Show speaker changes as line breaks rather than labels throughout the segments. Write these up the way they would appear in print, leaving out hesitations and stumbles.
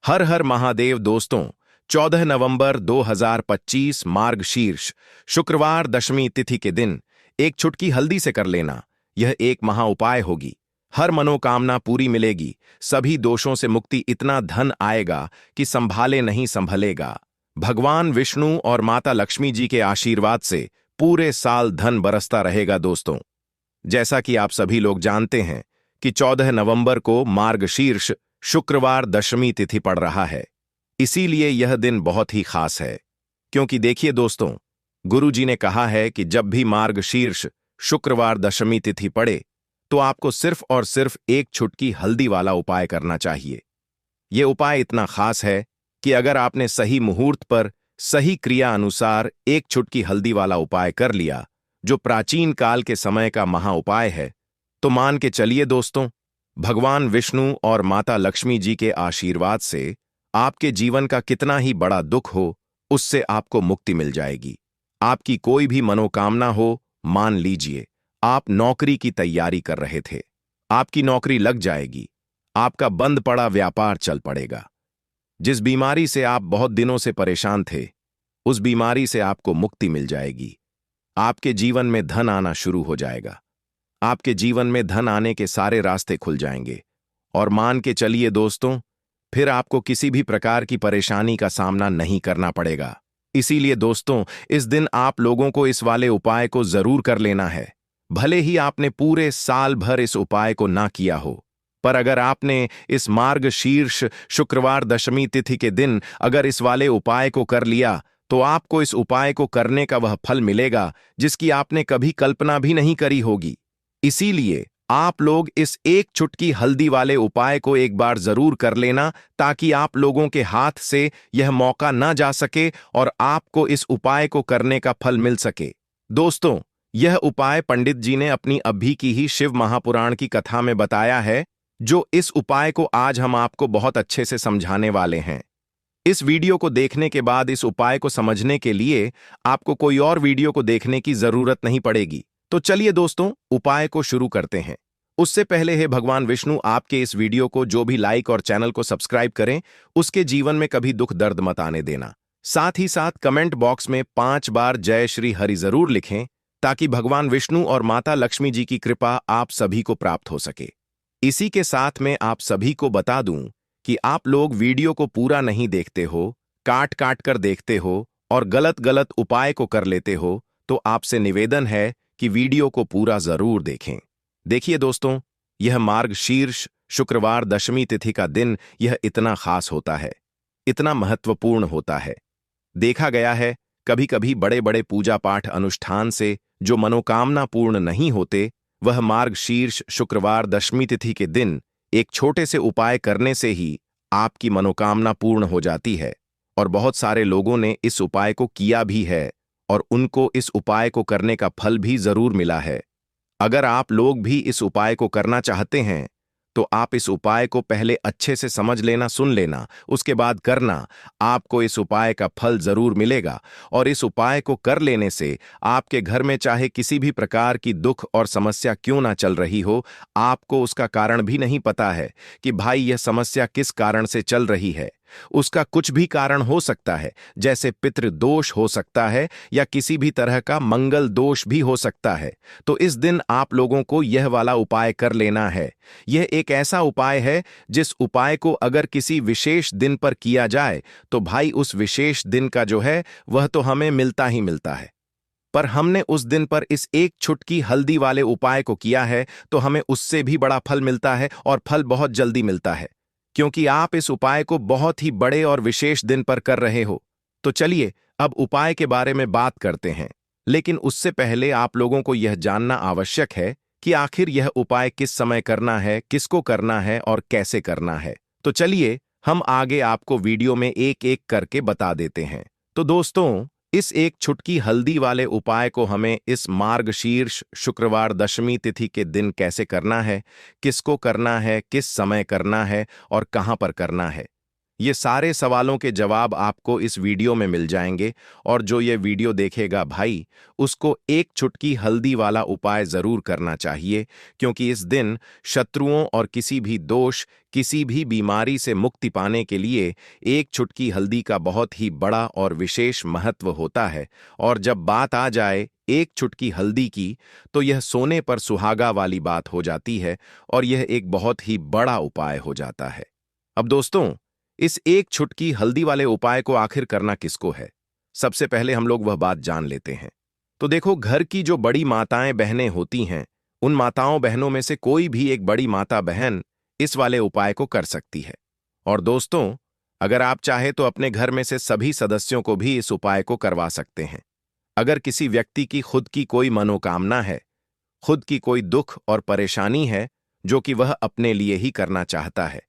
हर हर महादेव दोस्तों। 14 नवंबर 2025 मार्गशीर्ष शुक्रवार दशमी तिथि के दिन एक चुटकी हल्दी से कर लेना, यह एक महा उपाय होगी। हर मनोकामना पूरी मिलेगी, सभी दोषों से मुक्ति, इतना धन आएगा कि संभाले नहीं संभलेगा। भगवान विष्णु और माता लक्ष्मी जी के आशीर्वाद से पूरे साल धन बरसता रहेगा दोस्तों। जैसा कि आप सभी लोग जानते हैं कि 14 नवंबर को मार्गशीर्ष शुक्रवार दशमी तिथि पड़ रहा है, इसीलिए यह दिन बहुत ही खास है। क्योंकि देखिए दोस्तों, गुरु जी ने कहा है कि जब भी मार्गशीर्ष शुक्रवार दशमी तिथि पड़े तो आपको सिर्फ और सिर्फ एक चुटकी हल्दी वाला उपाय करना चाहिए। यह उपाय इतना खास है कि अगर आपने सही मुहूर्त पर सही क्रिया अनुसार एक चुटकी हल्दी वाला उपाय कर लिया, जो प्राचीन काल के समय का महा उपाय है, तो मान के चलिए दोस्तों, भगवान विष्णु और माता लक्ष्मी जी के आशीर्वाद से आपके जीवन का कितना ही बड़ा दुख हो, उससे आपको मुक्ति मिल जाएगी। आपकी कोई भी मनोकामना हो, मान लीजिए आप नौकरी की तैयारी कर रहे थे, आपकी नौकरी लग जाएगी, आपका बंद पड़ा व्यापार चल पड़ेगा। जिस बीमारी से आप बहुत दिनों से परेशान थे, उस बीमारी से आपको मुक्ति मिल जाएगी। आपके जीवन में धन आना शुरू हो जाएगा, आपके जीवन में धन आने के सारे रास्ते खुल जाएंगे। और मान के चलिए दोस्तों, फिर आपको किसी भी प्रकार की परेशानी का सामना नहीं करना पड़ेगा। इसीलिए दोस्तों, इस दिन आप लोगों को इस वाले उपाय को जरूर कर लेना है। भले ही आपने पूरे साल भर इस उपाय को ना किया हो, पर अगर आपने इस मार्गशीर्ष शुक्रवार दशमी तिथि के दिन अगर इस वाले उपाय को कर लिया, तो आपको इस उपाय को करने का वह फल मिलेगा जिसकी आपने कभी कल्पना भी नहीं करी होगी। इसीलिए आप लोग इस एक चुटकी हल्दी वाले उपाय को एक बार जरूर कर लेना, ताकि आप लोगों के हाथ से यह मौका ना जा सके और आपको इस उपाय को करने का फल मिल सके। दोस्तों, यह उपाय पंडित जी ने अपनी अभी की ही शिव महापुराण की कथा में बताया है, जो इस उपाय को आज हम आपको बहुत अच्छे से समझाने वाले हैं। इस वीडियो को देखने के बाद इस उपाय को समझने के लिए आपको कोई और वीडियो को देखने की जरूरत नहीं पड़ेगी। तो चलिए दोस्तों, उपाय को शुरू करते हैं। उससे पहले है भगवान विष्णु आपके इस वीडियो को जो भी लाइक और चैनल को सब्सक्राइब करें, उसके जीवन में कभी दुख दर्द मत आने देना। साथ ही साथ कमेंट बॉक्स में 5 बार जय श्री हरि जरूर लिखें, ताकि भगवान विष्णु और माता लक्ष्मी जी की कृपा आप सभी को प्राप्त हो सके। इसी के साथ में आप सभी को बता दूं कि आप लोग वीडियो को पूरा नहीं देखते हो, काट काट कर देखते हो और गलत गलत उपाय को कर लेते हो, तो आपसे निवेदन है कि वीडियो को पूरा जरूर देखें। देखिए दोस्तों, यह मार्गशीर्ष शुक्रवार दशमी तिथि का दिन यह इतना खास होता है, इतना महत्वपूर्ण होता है। देखा गया है कभी कभी बड़े बड़े पूजा पाठ अनुष्ठान से जो मनोकामना पूर्ण नहीं होते, वह मार्गशीर्ष शुक्रवार दशमी तिथि के दिन एक छोटे से उपाय करने से ही आपकी मनोकामना पूर्ण हो जाती है। और बहुत सारे लोगों ने इस उपाय को किया भी है और उनको इस उपाय को करने का फल भी जरूर मिला है। अगर आप लोग भी इस उपाय को करना चाहते हैं, तो आप इस उपाय को पहले अच्छे से समझ लेना, सुन लेना, उसके बाद करना। आपको इस उपाय का फल जरूर मिलेगा। और इस उपाय को कर लेने से आपके घर में चाहे किसी भी प्रकार की दुख और समस्या क्यों ना चल रही हो, आपको उसका कारण भी नहीं पता है कि भाई यह समस्या किस कारण से चल रही है। उसका कुछ भी कारण हो सकता है, जैसे पितृदोष हो सकता है या किसी भी तरह का मंगल दोष भी हो सकता है। तो इस दिन आप लोगों को यह वाला उपाय कर लेना है। यह एक ऐसा उपाय है जिस उपाय को अगर किसी विशेष दिन पर किया जाए, तो भाई उस विशेष दिन का जो है वह तो हमें मिलता ही मिलता है। पर हमने उस दिन पर इस एक चुटकी हल्दी वाले उपाय को किया है, तो हमें उससे भी बड़ा फल मिलता है और फल बहुत जल्दी मिलता है, क्योंकि आप इस उपाय को बहुत ही बड़े और विशेष दिन पर कर रहे हो। तो चलिए अब उपाय के बारे में बात करते हैं, लेकिन उससे पहले आप लोगों को यह जानना आवश्यक है कि आखिर यह उपाय किस समय करना है, किसको करना है और कैसे करना है। तो चलिए हम आगे आपको वीडियो में एक एक करके बता देते हैं। तो दोस्तों, इस एक चुटकी हल्दी वाले उपाय को हमें इस मार्गशीर्ष शुक्रवार दशमी तिथि के दिन कैसे करना है, किसको करना है, किस समय करना है और कहां पर करना है, ये सारे सवालों के जवाब आपको इस वीडियो में मिल जाएंगे। और जो ये वीडियो देखेगा भाई, उसको एक चुटकी हल्दी वाला उपाय जरूर करना चाहिए, क्योंकि इस दिन शत्रुओं और किसी भी दोष, किसी भी बीमारी से मुक्ति पाने के लिए एक चुटकी हल्दी का बहुत ही बड़ा और विशेष महत्व होता है। और जब बात आ जाए एक चुटकी हल्दी की, तो यह सोने पर सुहागा वाली बात हो जाती है और यह एक बहुत ही बड़ा उपाय हो जाता है। अब दोस्तों, इस एक चुटकी हल्दी वाले उपाय को आखिर करना किसको है? सबसे पहले हम लोग वह बात जान लेते हैं। तो देखो, घर की जो बड़ी माताएं बहनें होती हैं, उन माताओं बहनों में से कोई भी एक बड़ी माता बहन इस वाले उपाय को कर सकती है। और दोस्तों, अगर आप चाहे तो अपने घर में से सभी सदस्यों को भी इस उपाय को करवा सकते हैं। अगर किसी व्यक्ति की खुद की कोई मनोकामना है, खुद की कोई दुख और परेशानी है जो कि वह अपने लिए ही करना चाहता है,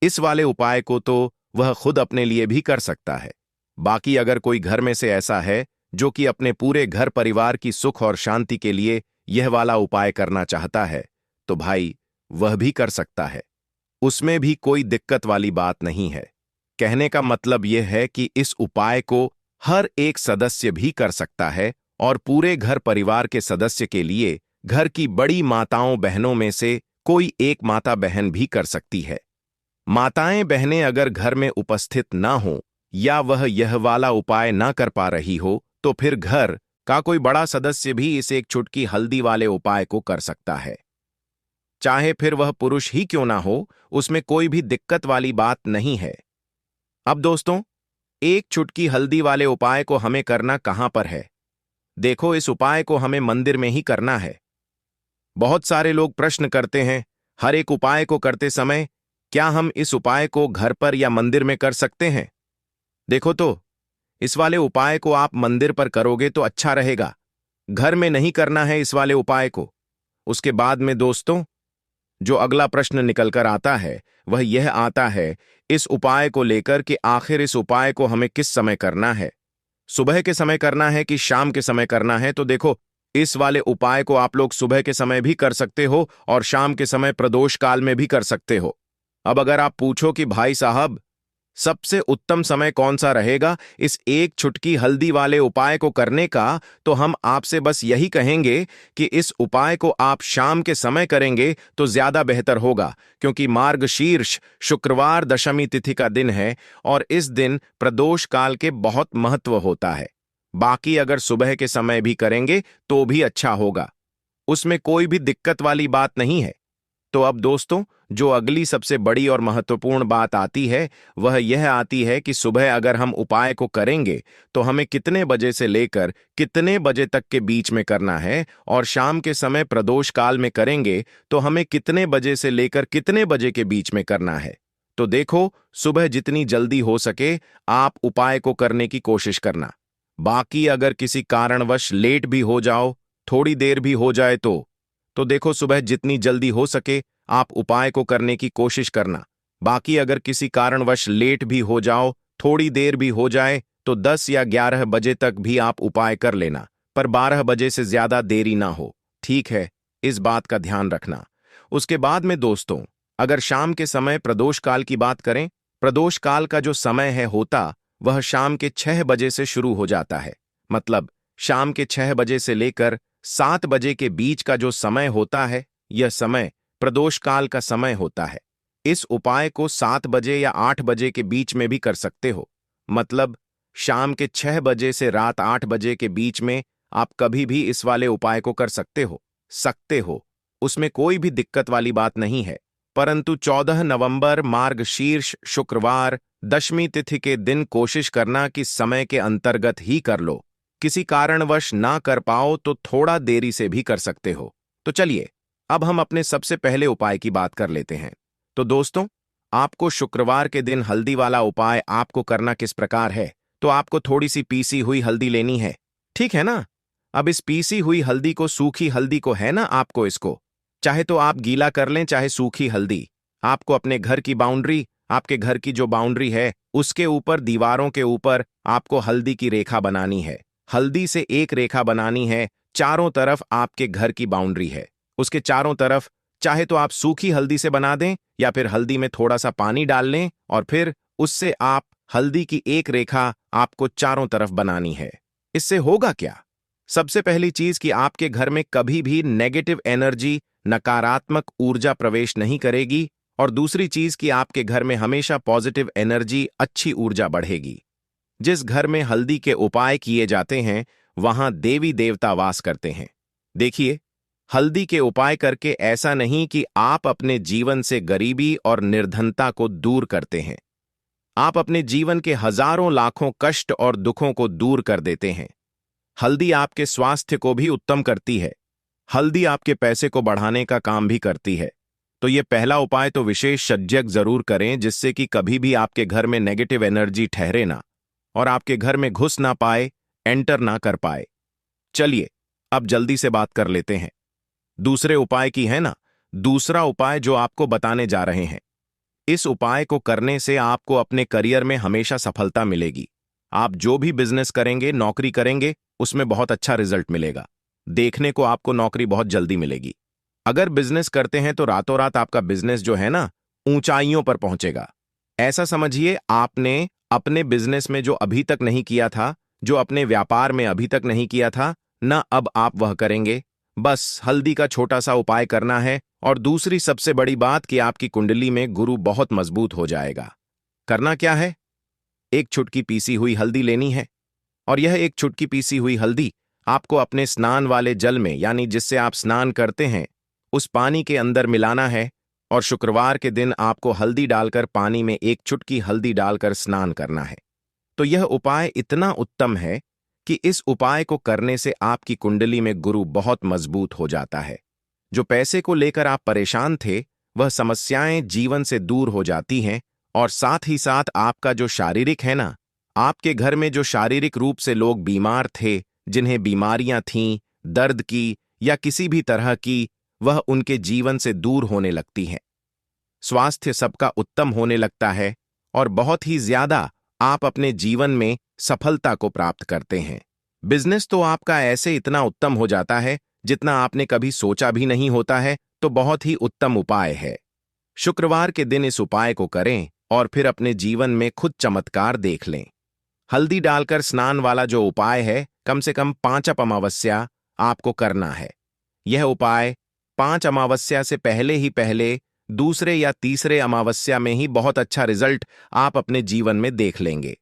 इस वाले उपाय को तो वह खुद अपने लिए भी कर सकता है। बाकी अगर कोई घर में से ऐसा है जो कि अपने पूरे घर परिवार की सुख और शांति के लिए यह वाला उपाय करना चाहता है, तो भाई वह भी कर सकता है। उसमें भी कोई दिक्कत वाली बात नहीं है। कहने का मतलब यह है कि इस उपाय को हर एक सदस्य भी कर सकता है और पूरे घर परिवार के सदस्य के लिए घर की बड़ी माताओं बहनों में से कोई एक माता बहन भी कर सकती है। माताएं बहनें अगर घर में उपस्थित ना हो या वह यह वाला उपाय ना कर पा रही हो, तो फिर घर का कोई बड़ा सदस्य भी इस एक चुटकी हल्दी वाले उपाय को कर सकता है। चाहे फिर वह पुरुष ही क्यों ना हो, उसमें कोई भी दिक्कत वाली बात नहीं है। अब दोस्तों, एक चुटकी हल्दी वाले उपाय को हमें करना कहां पर है? देखो, इस उपाय को हमें मंदिर में ही करना है। बहुत सारे लोग प्रश्न करते हैं, हर एक उपाय को करते समय क्या हम इस उपाय को घर पर या मंदिर में कर सकते हैं? देखो तो, इस वाले उपाय को आप मंदिर पर करोगे तो अच्छा रहेगा। घर में नहीं करना है इस वाले उपाय को। उसके बाद में दोस्तों, जो अगला प्रश्न निकलकर आता है वह यह आता है इस उपाय को लेकर कि आखिर इस उपाय को हमें किस समय करना है? सुबह के समय करना है कि शाम के समय करना है? तो देखो, इस वाले उपाय को आप लोग सुबह के समय भी कर सकते हो और शाम के समय प्रदोष काल में भी कर सकते हो। अब अगर आप पूछो कि भाई साहब, सबसे उत्तम समय कौन सा रहेगा इस एक चुटकी हल्दी वाले उपाय को करने का, तो हम आपसे बस यही कहेंगे कि इस उपाय को आप शाम के समय करेंगे तो ज्यादा बेहतर होगा, क्योंकि मार्गशीर्ष शुक्रवार दशमी तिथि का दिन है और इस दिन प्रदोष काल के बहुत महत्व होता है। बाकी अगर सुबह के समय भी करेंगे तो भी अच्छा होगा, उसमें कोई भी दिक्कत वाली बात नहीं है। तो अब दोस्तों, जो अगली सबसे बड़ी और महत्वपूर्ण बात आती है वह यह आती है कि सुबह अगर हम उपाय को करेंगे तो हमें कितने बजे से लेकर कितने बजे तक के बीच में करना है, और शाम के समय प्रदोष काल में करेंगे तो हमें कितने बजे से लेकर कितने बजे के बीच में करना है। तो देखो, सुबह जितनी जल्दी हो सके आप उपाय को करने की कोशिश करना। बाकी अगर किसी कारणवश लेट भी हो जाओ, थोड़ी देर भी हो जाए तो देखो, सुबह जितनी जल्दी हो सके आप उपाय को करने की कोशिश करना। बाकी अगर किसी कारणवश लेट भी हो जाओ, थोड़ी देर भी हो जाए, तो 10 या 11 बजे तक भी आप उपाय कर लेना, पर 12 बजे से ज्यादा देरी ना हो। ठीक है, इस बात का ध्यान रखना। उसके बाद में दोस्तों, अगर शाम के समय प्रदोष काल की बात करें, प्रदोष काल का जो समय है होता वह शाम के 6 बजे से शुरू हो जाता है। मतलब शाम के 6 बजे से लेकर 7 बजे के बीच का जो समय होता है, यह समय प्रदोष काल का समय होता है। इस उपाय को 7 बजे या 8 बजे के बीच में भी कर सकते हो। मतलब शाम के 6 बजे से रात 8 बजे के बीच में आप कभी भी इस वाले उपाय को कर सकते हो, उसमें कोई भी दिक्कत वाली बात नहीं है। परंतु 14 नवंबर मार्गशीर्ष शुक्रवार दशमी तिथि के दिन कोशिश करना कि समय के अंतर्गत ही कर लो। किसी कारणवश ना कर पाओ तो थोड़ा देरी से भी कर सकते हो। तो चलिए, अब हम अपने सबसे पहले उपाय की बात कर लेते हैं। तो दोस्तों, आपको शुक्रवार के दिन हल्दी वाला उपाय आपको करना किस प्रकार है? तो आपको थोड़ी सी पीसी हुई हल्दी लेनी है, ठीक है ना? अब इस पीसी हुई हल्दी को, सूखी हल्दी को है ना, आपको इसको चाहे तो आप गीला कर लें, चाहे सूखी हल्दी। आपको अपने घर की बाउंड्री, आपके घर की जो बाउंड्री है उसके ऊपर, दीवारों के ऊपर आपको हल्दी की रेखा बनानी है। हल्दी से एक रेखा बनानी है, चारों तरफ आपके घर की बाउंड्री है, उसके चारों तरफ चाहे तो आप सूखी हल्दी से बना दें या फिर हल्दी में थोड़ा सा पानी डाल लें और फिर उससे आप हल्दी की एक रेखा आपको चारों तरफ बनानी है। इससे होगा क्या? सबसे पहली चीज कि आपके घर में कभी भी नेगेटिव एनर्जी, नकारात्मक ऊर्जा प्रवेश नहीं करेगी, और दूसरी चीज कि आपके घर में हमेशा पॉजिटिव एनर्जी, अच्छी ऊर्जा बढ़ेगी। जिस घर में हल्दी के उपाय किए जाते हैं वहां देवी देवता वास करते हैं। देखिए, हल्दी के उपाय करके ऐसा नहीं कि आप अपने जीवन से गरीबी और निर्धनता को दूर करते हैं। आप अपने जीवन के हजारों लाखों कष्ट और दुखों को दूर कर देते हैं। हल्दी आपके स्वास्थ्य को भी उत्तम करती है। हल्दी आपके पैसे को बढ़ाने का काम भी करती है। तो ये पहला उपाय तो विशेषज्ञ जरूर करें, जिससे कि कभी भी आपके घर में नेगेटिव एनर्जी ठहरे ना और आपके घर में घुस ना पाए, एंटर ना कर पाए। चलिए अब जल्दी से बात कर लेते हैं दूसरे उपाय की, है ना। दूसरा उपाय जो आपको बताने जा रहे हैं, इस उपाय को करने से आपको अपने करियर में हमेशा सफलता मिलेगी। आप जो भी बिजनेस करेंगे, नौकरी करेंगे, उसमें बहुत अच्छा रिजल्ट मिलेगा। देखने को आपको नौकरी बहुत जल्दी मिलेगी। अगर बिजनेस करते हैं तो रातों रात आपका बिजनेस जो है ना, ऊंचाइयों पर पहुंचेगा। ऐसा समझिए, आपने अपने बिजनेस में जो अभी तक नहीं किया था, जो अपने व्यापार में अभी तक नहीं किया था ना, अब आप वह करेंगे। बस हल्दी का छोटा सा उपाय करना है। और दूसरी सबसे बड़ी बात कि आपकी कुंडली में गुरु बहुत मजबूत हो जाएगा। करना क्या है? एक चुटकी पीसी हुई हल्दी लेनी है, और यह एक चुटकी पीसी हुई हल्दी आपको अपने स्नान वाले जल में, यानी जिससे आप स्नान करते हैं, उस पानी के अंदर मिलाना है। और शुक्रवार के दिन आपको हल्दी डालकर पानी में एक चुटकी हल्दी डालकर स्नान करना है। तो यह उपाय इतना उत्तम है कि इस उपाय को करने से आपकी कुंडली में गुरु बहुत मजबूत हो जाता है। जो पैसे को लेकर आप परेशान थे, वह समस्याएं जीवन से दूर हो जाती हैं। और साथ ही साथ आपका जो शारीरिक है ना, आपके घर में जो शारीरिक रूप से लोग बीमार थे, जिन्हें बीमारियां थीं, दर्द की या किसी भी तरह की, वह उनके जीवन से दूर होने लगती हैं। स्वास्थ्य सबका उत्तम होने लगता है और बहुत ही ज्यादा आप अपने जीवन में सफलता को प्राप्त करते हैं। बिजनेस तो आपका ऐसे इतना उत्तम हो जाता है जितना आपने कभी सोचा भी नहीं होता है। तो बहुत ही उत्तम उपाय है। शुक्रवार के दिन इस उपाय को करें और फिर अपने जीवन में खुद चमत्कार देख लें। हल्दी डालकर स्नान वाला जो उपाय है, कम से कम 5 अमावस्या आपको करना है। यह उपाय 5 अमावस्या से पहले दूसरे या तीसरे अमावस्या में ही बहुत अच्छा रिजल्ट आप अपने जीवन में देख लेंगे।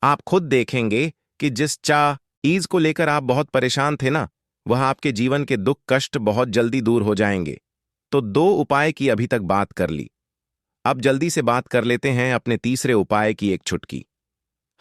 आप खुद देखेंगे कि जिस चीज को लेकर आप बहुत परेशान थे ना, वह आपके जीवन के दुख कष्ट बहुत जल्दी दूर हो जाएंगे। तो 2 उपाय की अभी तक बात कर ली। अब जल्दी से बात कर लेते हैं अपने तीसरे उपाय की, एक चुटकी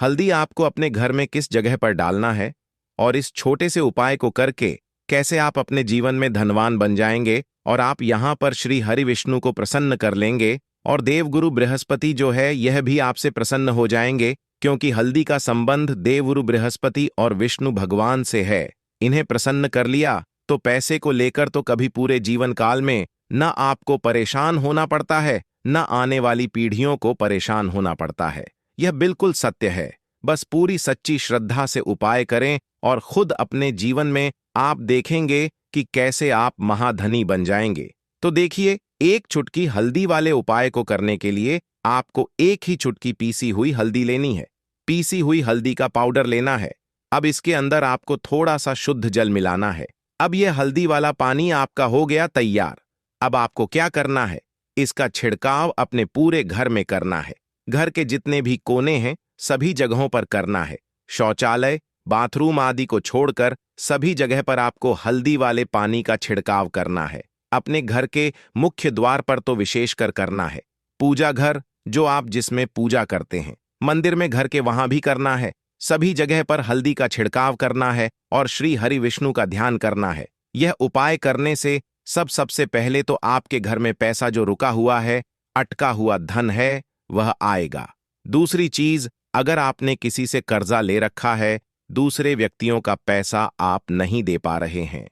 हल्दी आपको अपने घर में किस जगह पर डालना है, और इस छोटे से उपाय को करके कैसे आप अपने जीवन में धनवान बन जाएंगे। और आप यहां पर श्री हरि विष्णु को प्रसन्न कर लेंगे, और देवगुरु बृहस्पति जो है यह भी आपसे प्रसन्न हो जाएंगे, क्योंकि हल्दी का संबंध देवगुरु बृहस्पति और विष्णु भगवान से है। इन्हें प्रसन्न कर लिया तो पैसे को लेकर तो कभी पूरे जीवन काल में न आपको परेशान होना पड़ता है, न आने वाली पीढ़ियों को परेशान होना पड़ता है। यह बिल्कुल सत्य है। बस पूरी सच्ची श्रद्धा से उपाय करें और खुद अपने जीवन में आप देखेंगे कि कैसे आप महाधनी बन जाएंगे। तो देखिए, एक चुटकी हल्दी वाले उपाय को करने के लिए आपको एक ही चुटकी पीसी हुई हल्दी लेनी है। पीसी हुई हल्दी का पाउडर लेना है। अब इसके अंदर आपको थोड़ा सा शुद्ध जल मिलाना है। अब यह हल्दी वाला पानी आपका हो गया तैयार। अब आपको क्या करना है? इसका छिड़काव अपने पूरे घर में करना है। घर के जितने भी कोने हैं सभी जगहों पर करना है। शौचालय, बाथरूम आदि को छोड़कर सभी जगह पर आपको हल्दी वाले पानी का छिड़काव करना है। अपने घर के मुख्य द्वार पर तो विशेषकर करना है। पूजा घर जो आप जिसमें पूजा करते हैं, मंदिर में घर के वहां भी करना है। सभी जगह पर हल्दी का छिड़काव करना है और श्री हरि विष्णु का ध्यान करना है। यह उपाय करने से सबसे पहले तो आपके घर में पैसा जो रुका हुआ है, अटका हुआ धन है, वह आएगा। दूसरी चीज, अगर आपने किसी से कर्जा ले रखा है, दूसरे व्यक्तियों का पैसा आप नहीं दे पा रहे हैं,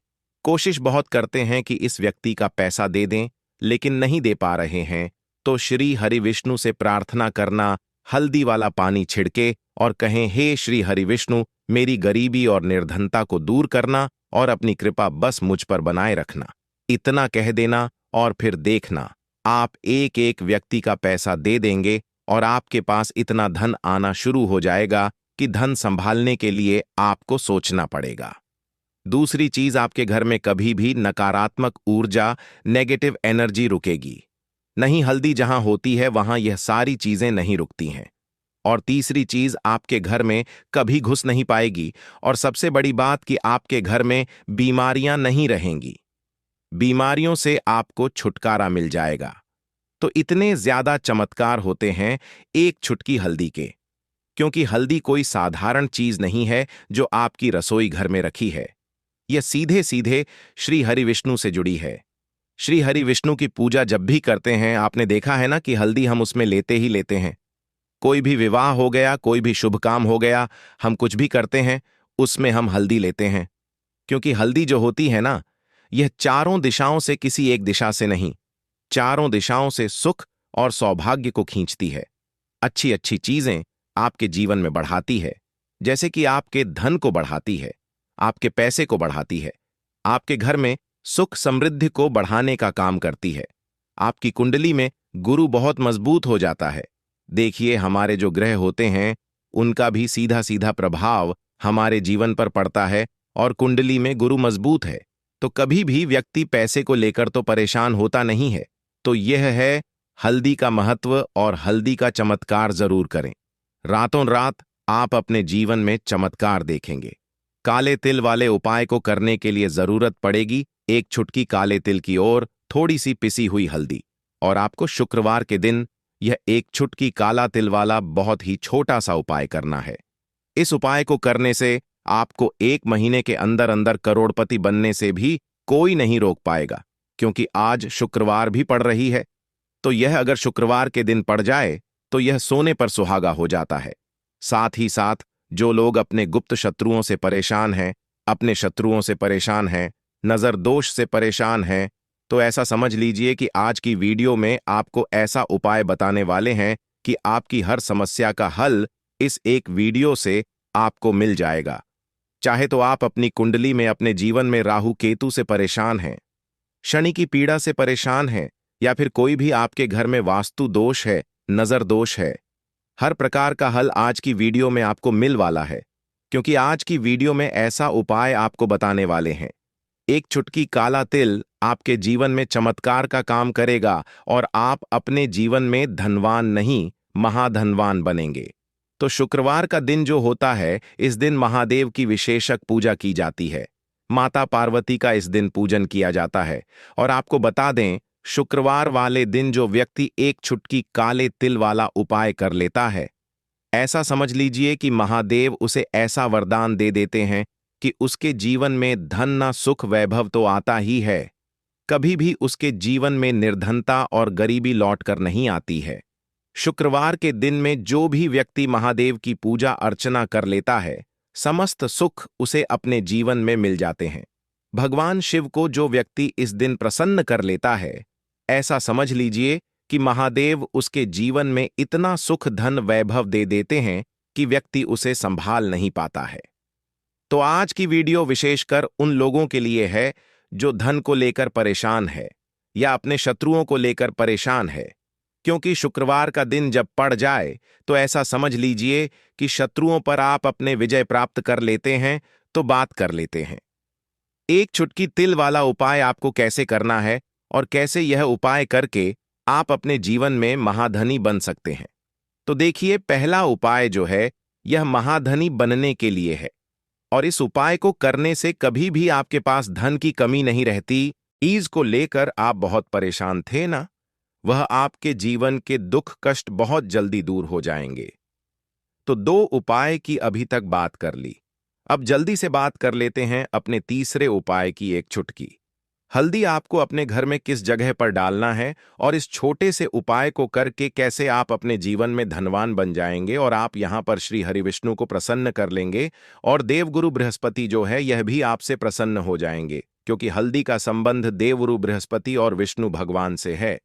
कोशिश बहुत करते हैं कि इस व्यक्ति का पैसा दे दें, लेकिन नहीं दे पा रहे हैं, तो श्री हरि विष्णु से प्रार्थना करना, हल्दी वाला पानी छिड़के और कहें, हे श्री हरि विष्णु, मेरी गरीबी और निर्धनता को दूर करना और अपनी कृपा बस मुझ पर बनाए रखना। इतना कह देना और फिर देखना, आप एक एक व्यक्ति का पैसा दे देंगे और आपके पास इतना धन आना शुरू हो जाएगा कि धन संभालने के लिए आपको सोचना पड़ेगा। दूसरी चीज, आपके घर में कभी भी नकारात्मक ऊर्जा, नेगेटिव एनर्जी रुकेगी नहीं। हल्दी जहां होती है वहां यह सारी चीजें नहीं रुकती हैं। और तीसरी चीज, आपके घर में कभी घुस नहीं पाएगी। और सबसे बड़ी बात कि आपके घर में बीमारियां नहीं रहेंगी। बीमारियों से आपको छुटकारा मिल जाएगा। तो इतने ज्यादा चमत्कार होते हैं एक चुटकी हल्दी के, क्योंकि हल्दी कोई साधारण चीज नहीं है जो आपकी रसोई घर में रखी है। यह सीधे सीधे श्री हरि विष्णु से जुड़ी है। श्री हरि विष्णु की पूजा जब भी करते हैं, आपने देखा है ना कि हल्दी हम उसमें लेते ही लेते हैं। कोई भी विवाह हो गया, कोई भी शुभ काम हो गया, हम कुछ भी करते हैं उसमें हम हल्दी लेते हैं। क्योंकि हल्दी जो होती है ना, यह चारों दिशाओं से, किसी एक दिशा से नहीं, चारों दिशाओं से सुख और सौभाग्य को खींचती है। अच्छी अच्छी चीजें आपके जीवन में बढ़ाती है, जैसे कि आपके धन को बढ़ाती है, आपके पैसे को बढ़ाती है, आपके घर में सुख समृद्धि को बढ़ाने का काम करती है। आपकी कुंडली में गुरु बहुत मजबूत हो जाता है। देखिए, हमारे जो ग्रह होते हैं उनका भी सीधा सीधा प्रभाव हमारे जीवन पर पड़ता है, और कुंडली में गुरु मजबूत है तो कभी भी व्यक्ति पैसे को लेकर तो परेशान होता नहीं है। तो यह है हल्दी का महत्व, और हल्दी का चमत्कार जरूर करें। रातों रात आप अपने जीवन में चमत्कार देखेंगे। काले तिल वाले उपाय को करने के लिए जरूरत पड़ेगी एक चुटकी काले तिल की और थोड़ी सी पिसी हुई हल्दी, और आपको शुक्रवार के दिन यह एक चुटकी काला तिल वाला बहुत ही छोटा सा उपाय करना है। इस उपाय को करने से आपको 1 महीने के अंदर अंदर करोड़पति बनने से भी कोई नहीं रोक पाएगा, क्योंकि आज शुक्रवार भी पड़ रही है। तो यह अगर शुक्रवार के दिन पड़ जाए तो यह सोने पर सुहागा हो जाता है। साथ ही साथ जो लोग अपने गुप्त शत्रुओं से परेशान हैं, अपने शत्रुओं से परेशान हैं, नजर दोष से परेशान हैं, तो ऐसा समझ लीजिए कि आज की वीडियो में आपको ऐसा उपाय बताने वाले हैं कि आपकी हर समस्या का हल इस एक वीडियो से आपको मिल जाएगा। चाहे तो आप अपनी कुंडली में, अपने जीवन में राहु केतु से परेशान हैं, शनि की पीड़ा से परेशान हैं, या फिर कोई भी आपके घर में वास्तु दोष है, नजर दोष है, हर प्रकार का हल आज की वीडियो में आपको मिल वाला है। क्योंकि आज की वीडियो में ऐसा उपाय आपको बताने वाले हैं। एक चुटकी काला तिल आपके जीवन में चमत्कार का काम करेगा, और आप अपने जीवन में धनवान नहीं, महाधनवान बनेंगे। तो शुक्रवार का दिन जो होता है, इस दिन महादेव की विशेषक पूजा की जाती है। माता पार्वती का इस दिन पूजन किया जाता है। और आपको बता दें, शुक्रवार वाले दिन जो व्यक्ति एक चुटकी काले तिल वाला उपाय कर लेता है, ऐसा समझ लीजिए कि महादेव उसे ऐसा वरदान दे देते हैं कि उसके जीवन में धन ना सुख वैभव तो आता ही है, कभी भी उसके जीवन में निर्धनता और गरीबी लौट कर नहीं आती है। शुक्रवार के दिन में जो भी व्यक्ति महादेव की पूजा अर्चना कर लेता है, समस्त सुख उसे अपने जीवन में मिल जाते हैं। भगवान शिव को जो व्यक्ति इस दिन प्रसन्न कर लेता है, ऐसा समझ लीजिए कि महादेव उसके जीवन में इतना सुख धन वैभव दे देते हैं कि व्यक्ति उसे संभाल नहीं पाता है। तो आज की वीडियो विशेषकर उन लोगों के लिए है जो धन को लेकर परेशान है या अपने शत्रुओं को लेकर परेशान है। क्योंकि शुक्रवार का दिन जब पड़ जाए तो ऐसा समझ लीजिए कि शत्रुओं पर आप अपने विजय प्राप्त कर लेते हैं, तो बात कर लेते हैं। एक चुटकी तिल वाला उपाय आपको कैसे करना है और कैसे यह उपाय करके आप अपने जीवन में महाधनी बन सकते हैं। तो देखिए, पहला उपाय जो है यह महाधनी बनने के लिए है, और इस उपाय को करने से कभी भी आपके पास धन की कमी नहीं रहती। ईज को लेकर आप बहुत परेशान थे ना, वह आपके जीवन के दुख कष्ट बहुत जल्दी दूर हो जाएंगे। तो 2 उपाय की अभी तक बात कर ली, अब जल्दी से बात कर लेते हैं अपने तीसरे उपाय की। एक चुटकी हल्दी आपको अपने घर में किस जगह पर डालना है, और इस छोटे से उपाय को करके कैसे आप अपने जीवन में धनवान बन जाएंगे, और आप यहां पर श्री हरि विष्णु को प्रसन्न कर लेंगे, और देवगुरु बृहस्पति जो है यह भी आपसे प्रसन्न हो जाएंगे, क्योंकि हल्दी का संबंध देवगुरु बृहस्पति और विष्णु भगवान से है।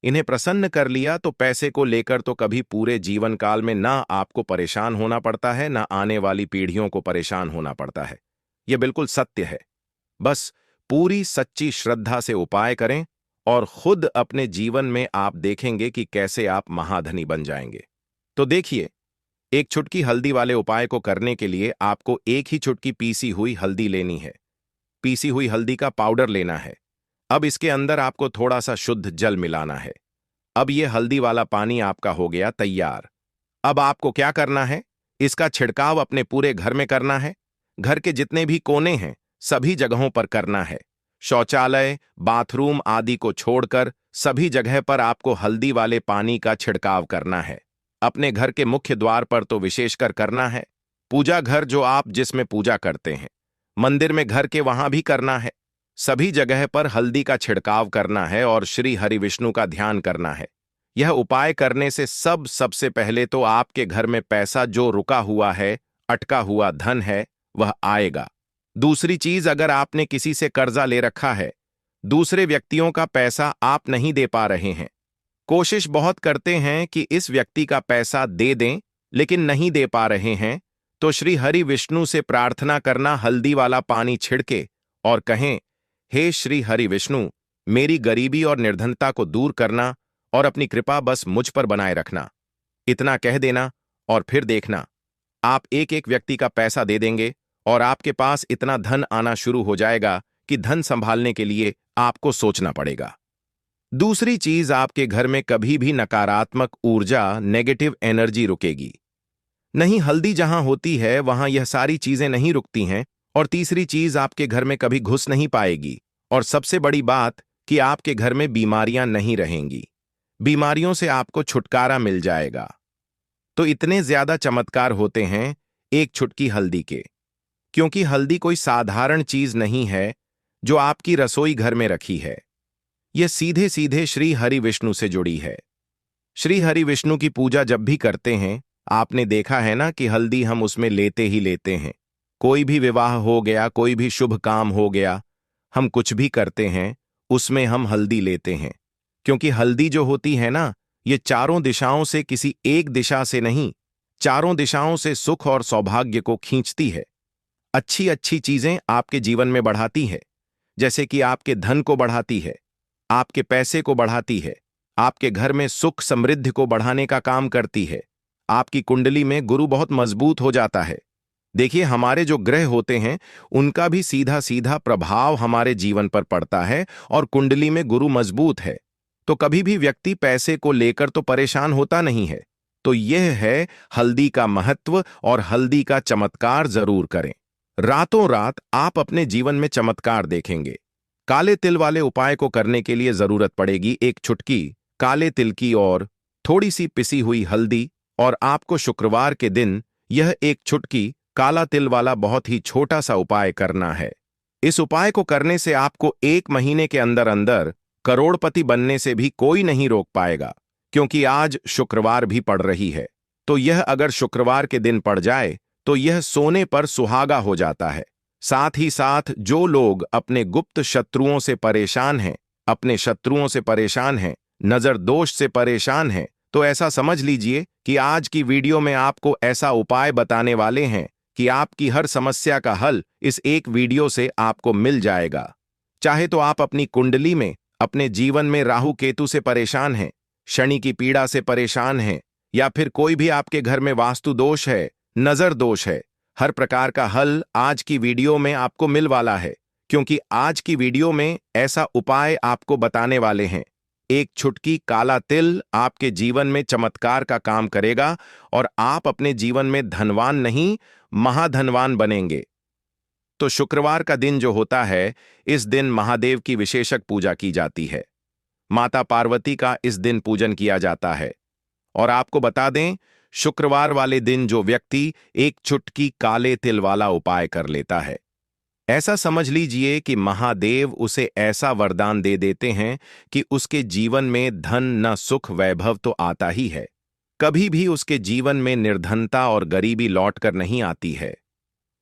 इन्हें प्रसन्न कर लिया तो पैसे को लेकर तो कभी पूरे जीवन काल में ना आपको परेशान होना पड़ता है, ना आने वाली पीढ़ियों को परेशान होना पड़ता है। यह बिल्कुल सत्य है। बस पूरी सच्ची श्रद्धा से उपाय करें और खुद अपने जीवन में आप देखेंगे कि कैसे आप महाधनी बन जाएंगे। तो देखिए, एक चुटकी हल्दी वाले उपाय को करने के लिए आपको एक ही चुटकी पीसी हुई हल्दी लेनी है। पीसी हुई हल्दी का पाउडर लेना है। अब इसके अंदर आपको थोड़ा सा शुद्ध जल मिलाना है। अब यह हल्दी वाला पानी आपका हो गया तैयार। अब आपको क्या करना है? इसका छिड़काव अपने पूरे घर में करना है। घर के जितने भी कोने हैं सभी जगहों पर करना है। शौचालय, बाथरूम आदि को छोड़कर सभी जगह पर आपको हल्दी वाले पानी का छिड़काव करना है। अपने घर के मुख्य द्वार पर तो विशेषकर करना है। पूजा घर जो आप जिसमें पूजा करते हैं, मंदिर में घर के वहां भी करना है। सभी जगह पर हल्दी का छिड़काव करना है और श्री हरि विष्णु का ध्यान करना है। यह उपाय करने से सबसे पहले तो आपके घर में पैसा जो रुका हुआ है, अटका हुआ धन है, वह आएगा। दूसरी चीज, अगर आपने किसी से कर्जा ले रखा है, दूसरे व्यक्तियों का पैसा आप नहीं दे पा रहे हैं, कोशिश बहुत करते हैं कि इस व्यक्ति का पैसा दे दें, लेकिन नहीं दे पा रहे हैं, तो श्री हरि विष्णु से प्रार्थना करना, हल्दी वाला पानी छिड़के और कहें, हे श्री हरि विष्णु, मेरी गरीबी और निर्धनता को दूर करना और अपनी कृपा बस मुझ पर बनाए रखना। इतना कह देना और फिर देखना, आप एक एक व्यक्ति का पैसा दे देंगे और आपके पास इतना धन आना शुरू हो जाएगा कि धन संभालने के लिए आपको सोचना पड़ेगा। दूसरी चीज, आपके घर में कभी भी नकारात्मक ऊर्जा, नेगेटिव एनर्जी रुकेगी नहीं। हल्दी जहां होती है वहां यह सारी चीजें नहीं रुकती हैं। और तीसरी चीज, आपके घर में कभी घुस नहीं पाएगी। और सबसे बड़ी बात कि आपके घर में बीमारियां नहीं रहेंगी। बीमारियों से आपको छुटकारा मिल जाएगा। तो इतने ज्यादा चमत्कार होते हैं एक चुटकी हल्दी के, क्योंकि हल्दी कोई साधारण चीज नहीं है जो आपकी रसोई घर में रखी है। यह सीधे सीधे श्री हरि विष्णु से जुड़ी है। श्री हरि विष्णु की पूजा जब भी करते हैं, आपने देखा है ना कि हल्दी हम उसमें लेते ही लेते हैं। कोई भी विवाह हो गया, कोई भी शुभ काम हो गया, हम कुछ भी करते हैं उसमें हम हल्दी लेते हैं। क्योंकि हल्दी जो होती है ना, ये चारों दिशाओं से, किसी एक दिशा से नहीं, चारों दिशाओं से सुख और सौभाग्य को खींचती है। अच्छी अच्छी चीजें आपके जीवन में बढ़ाती है, जैसे कि आपके धन को बढ़ाती है, आपके पैसे को बढ़ाती है, आपके घर में सुख समृद्धि को बढ़ाने का काम करती है। आपकी कुंडली में गुरु बहुत मजबूत हो जाता है। देखिए, हमारे जो ग्रह होते हैं उनका भी सीधा सीधा प्रभाव हमारे जीवन पर पड़ता है, और कुंडली में गुरु मजबूत है तो कभी भी व्यक्ति पैसे को लेकर तो परेशान होता नहीं है। तो यह है हल्दी का महत्व, और हल्दी का चमत्कार जरूर करें। रातों रात आप अपने जीवन में चमत्कार देखेंगे। काले तिल वाले उपाय को करने के लिए जरूरत पड़ेगी एक चुटकी काले तिल की और थोड़ी सी पिसी हुई हल्दी, और आपको शुक्रवार के दिन यह एक चुटकी काला तिल वाला बहुत ही छोटा सा उपाय करना है। इस उपाय को करने से आपको 1 महीने के अंदर अंदर करोड़पति बनने से भी कोई नहीं रोक पाएगा, क्योंकि आज शुक्रवार भी पड़ रही है। तो यह अगर शुक्रवार के दिन पड़ जाए तो यह सोने पर सुहागा हो जाता है। साथ ही साथ जो लोग अपने गुप्त शत्रुओं से परेशान हैं, अपने शत्रुओं से परेशान हैं, नजर दोष से परेशान हैं, तो ऐसा समझ लीजिए कि आज की वीडियो में आपको ऐसा उपाय बताने वाले हैं कि आपकी हर समस्या का हल इस एक वीडियो से आपको मिल जाएगा। चाहे तो आप अपनी कुंडली में, अपने जीवन में राहु केतु से परेशान हैं, शनि की पीड़ा से परेशान हैं, या फिर कोई भी आपके घर में वास्तु दोष है, नजर दोष है, हर प्रकार का हल आज की वीडियो में आपको मिल वाला है। क्योंकि आज की वीडियो में ऐसा उपाय आपको बताने वाले हैं। एक चुटकी काला तिल आपके जीवन में चमत्कार का काम करेगा, और आप अपने जीवन में धनवान नहीं, महाधनवान बनेंगे। तो शुक्रवार का दिन जो होता है, इस दिन महादेव की विशेषक पूजा की जाती है। माता पार्वती का इस दिन पूजन किया जाता है। और आपको बता दें, शुक्रवार वाले दिन जो व्यक्ति एक चुटकी काले तिल वाला उपाय कर लेता है, ऐसा समझ लीजिए कि महादेव उसे ऐसा वरदान दे देते हैं कि उसके जीवन में धन न सुख वैभव तो आता ही है, कभी भी उसके जीवन में निर्धनता और गरीबी लौटकर नहीं आती है।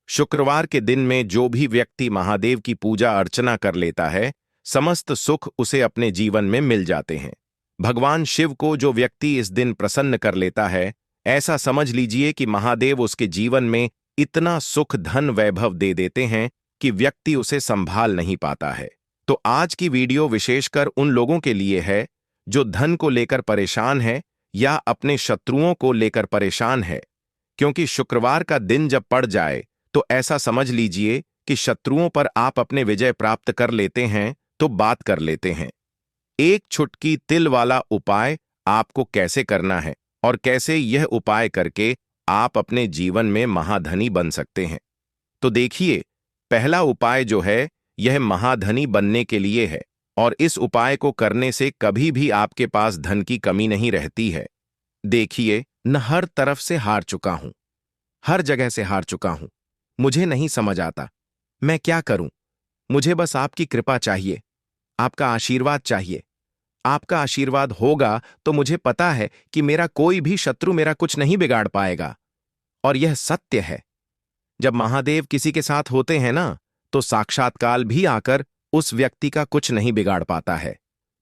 शुक्रवार के दिन में जो भी व्यक्ति महादेव की पूजा अर्चना कर लेता है, समस्त सुख उसे अपने जीवन में मिल जाते हैं। भगवान शिव को जो व्यक्ति इस दिन प्रसन्न कर लेता है, ऐसा समझ लीजिए कि महादेव उसके जीवन में इतना सुख धन वैभव दे देते हैं कि व्यक्ति उसे संभाल नहीं पाता है। तो आज की वीडियो विशेषकर उन लोगों के लिए है जो धन को लेकर परेशान है, या अपने शत्रुओं को लेकर परेशान है, क्योंकि शुक्रवार का दिन जब पड़ जाए तो ऐसा समझ लीजिए कि शत्रुओं पर आप अपने विजय प्राप्त कर लेते हैं तो बात कर लेते हैं। एक छुटकी तिल वाला उपाय आपको कैसे करना है और कैसे यह उपाय करके आप अपने जीवन में महाधनी बन सकते हैं। तो देखिए, पहला उपाय जो है यह महाधनी बनने के लिए है और इस उपाय को करने से कभी भी आपके पास धन की कमी नहीं रहती है। देखिए, न हर तरफ से हार चुका हूं, हर जगह से हार चुका हूं, मुझे नहीं समझ आता मैं क्या करूं। मुझे बस आपकी कृपा चाहिए, आपका आशीर्वाद चाहिए। आपका आशीर्वाद होगा तो मुझे पता है कि मेरा कोई भी शत्रु मेरा कुछ नहीं बिगाड़ पाएगा। और यह सत्य है। जब महादेव किसी के साथ होते हैं ना, तो साक्षात काल भी आकर उस व्यक्ति का कुछ नहीं बिगाड़ पाता है।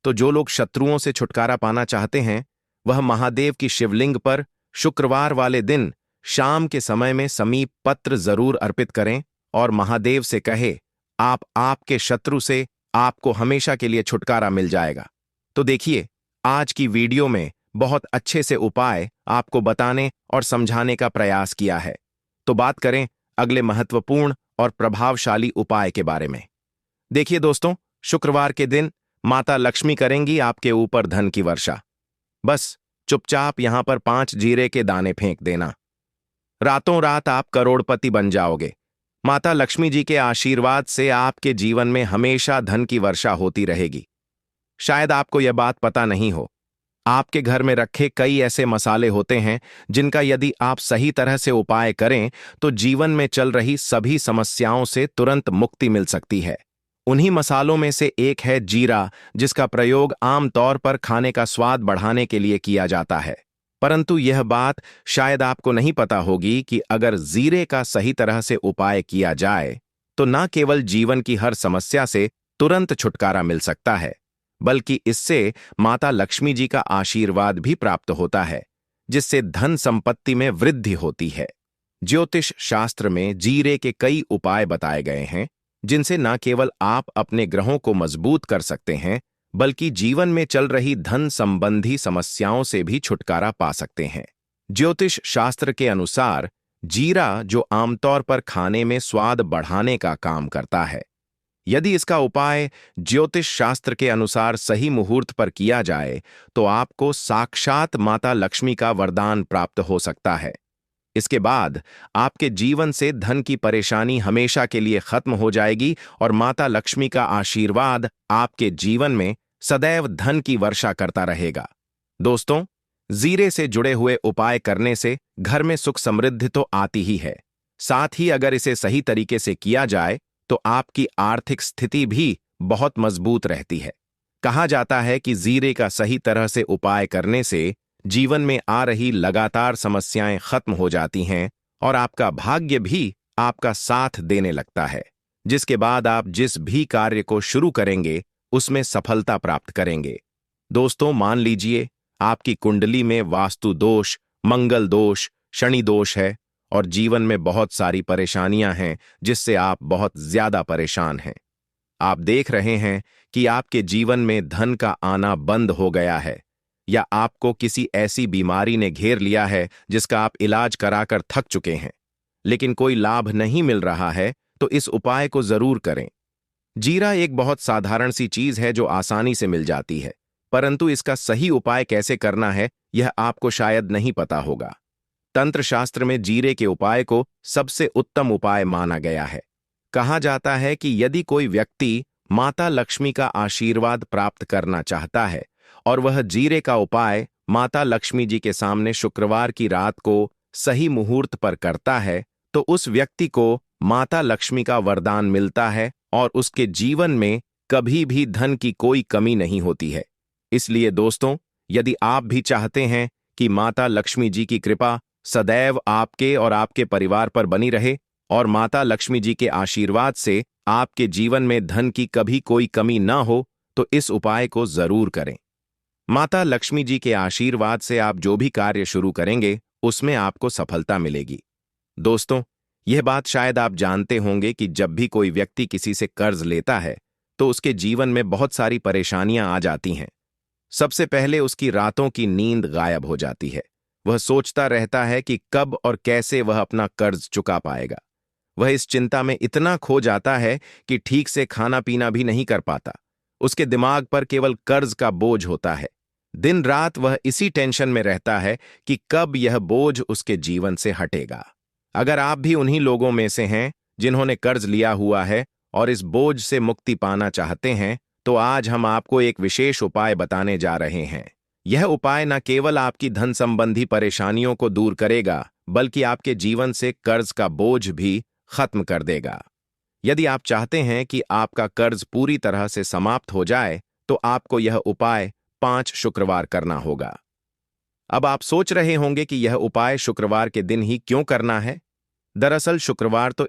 तो जो लोग शत्रुओं से छुटकारा पाना चाहते हैं, वह महादेव की शिवलिंग पर शुक्रवार वाले दिन शाम के समय में समीप पत्र जरूर अर्पित करें और महादेव से कहे, आपके शत्रु से आपको हमेशा के लिए छुटकारा मिल जाएगा। तो देखिए, आज की वीडियो में बहुत अच्छे से उपाय आपको बताने और समझाने का प्रयास किया है। तो बात करें अगले महत्वपूर्ण और प्रभावशाली उपाय के बारे में। देखिए दोस्तों, शुक्रवार के दिन माता लक्ष्मी करेंगी आपके ऊपर धन की वर्षा। बस चुपचाप यहां पर 5 जीरे के दाने फेंक देना। रातों रात आप करोड़पति बन जाओगे। माता लक्ष्मी जी के आशीर्वाद से आपके जीवन में हमेशा धन की वर्षा होती रहेगी। शायद आपको यह बात पता नहीं हो, आपके घर में रखे कई ऐसे मसाले होते हैं जिनका यदि आप सही तरह से उपाय करें तो जीवन में चल रही सभी समस्याओं से तुरंत मुक्ति मिल सकती है। उन्हीं मसालों में से एक है जीरा, जिसका प्रयोग आमतौर पर खाने का स्वाद बढ़ाने के लिए किया जाता है। परंतु यह बात शायद आपको नहीं पता होगी कि अगर जीरे का सही तरह से उपाय किया जाए तो न केवल जीवन की हर समस्या से तुरंत छुटकारा मिल सकता है, बल्कि इससे माता लक्ष्मी जी का आशीर्वाद भी प्राप्त होता है, जिससे धन संपत्ति में वृद्धि होती है। ज्योतिष शास्त्र में जीरे के कई उपाय बताए गए हैं, जिनसे न केवल आप अपने ग्रहों को मजबूत कर सकते हैं, बल्कि जीवन में चल रही धन संबंधी समस्याओं से भी छुटकारा पा सकते हैं। ज्योतिष शास्त्र के अनुसार जीरा, जो आमतौर पर खाने में स्वाद बढ़ाने का काम करता है, यदि इसका उपाय ज्योतिष शास्त्र के अनुसार सही मुहूर्त पर किया जाए तो आपको साक्षात माता लक्ष्मी का वरदान प्राप्त हो सकता है। इसके बाद आपके जीवन से धन की परेशानी हमेशा के लिए खत्म हो जाएगी और माता लक्ष्मी का आशीर्वाद आपके जीवन में सदैव धन की वर्षा करता रहेगा। दोस्तों, जीरे से जुड़े हुए उपाय करने से घर में सुख समृद्धि तो आती ही है, साथ ही अगर इसे सही तरीके से किया जाए तो आपकी आर्थिक स्थिति भी बहुत मजबूत रहती है। कहा जाता है कि जीरे का सही तरह से उपाय करने से जीवन में आ रही लगातार समस्याएं खत्म हो जाती हैं और आपका भाग्य भी आपका साथ देने लगता है, जिसके बाद आप जिस भी कार्य को शुरू करेंगे उसमें सफलता प्राप्त करेंगे। दोस्तों, मान लीजिए आपकी कुंडली में वास्तु दोष, मंगल दोष, शनि दोष है और जीवन में बहुत सारी परेशानियां हैं जिससे आप बहुत ज्यादा परेशान हैं। आप देख रहे हैं कि आपके जीवन में धन का आना बंद हो गया है, या आपको किसी ऐसी बीमारी ने घेर लिया है जिसका आप इलाज कराकर थक चुके हैं, लेकिन कोई लाभ नहीं मिल रहा है, तो इस उपाय को जरूर करें। जीरा एक बहुत साधारण सी चीज है जो आसानी से मिल जाती है, परंतु इसका सही उपाय कैसे करना है यह आपको शायद नहीं पता होगा। तंत्र शास्त्र में जीरे के उपाय को सबसे उत्तम उपाय माना गया है। कहा जाता है कि यदि कोई व्यक्ति माता लक्ष्मी का आशीर्वाद प्राप्त करना चाहता है और वह जीरे का उपाय माता लक्ष्मी जी के सामने शुक्रवार की रात को सही मुहूर्त पर करता है, तो उस व्यक्ति को माता लक्ष्मी का वरदान मिलता है और उसके जीवन में कभी भी धन की कोई कमी नहीं होती है। इसलिए दोस्तों, यदि आप भी चाहते हैं कि माता लक्ष्मी जी की कृपा सदैव आपके और आपके परिवार पर बनी रहे और माता लक्ष्मी जी के आशीर्वाद से आपके जीवन में धन की कभी कोई कमी न हो, तो इस उपाय को जरूर करें। माता लक्ष्मी जी के आशीर्वाद से आप जो भी कार्य शुरू करेंगे उसमें आपको सफलता मिलेगी। दोस्तों, यह बात शायद आप जानते होंगे कि जब भी कोई व्यक्ति किसी से कर्ज लेता है तो उसके जीवन में बहुत सारी परेशानियां आ जाती हैं। सबसे पहले उसकी रातों की नींद गायब हो जाती है। वह सोचता रहता है कि कब और कैसे वह अपना कर्ज चुका पाएगा। वह इस चिंता में इतना खो जाता है कि ठीक से खाना पीना भी नहीं कर पाता। उसके दिमाग पर केवल कर्ज का बोझ होता है। दिन रात वह इसी टेंशन में रहता है कि कब यह बोझ उसके जीवन से हटेगा। अगर आप भी उन्हीं लोगों में से हैं जिन्होंने कर्ज लिया हुआ है और इस बोझ से मुक्ति पाना चाहते हैं, तो आज हम आपको एक विशेष उपाय बताने जा रहे हैं। यह उपाय न केवल आपकी धन संबंधी परेशानियों को दूर करेगा, बल्कि आपके जीवन से कर्ज का बोझ भी खत्म कर देगा। यदि आप चाहते हैं कि आपका कर्ज पूरी तरह से समाप्त हो जाए, तो आपको यह उपाय 5 शुक्रवार करना होगा। अब आप सोच रहे होंगे कि यह उपाय शुक्रवार के दिन ही क्यों करना है? दरअसल शुक्रवार तो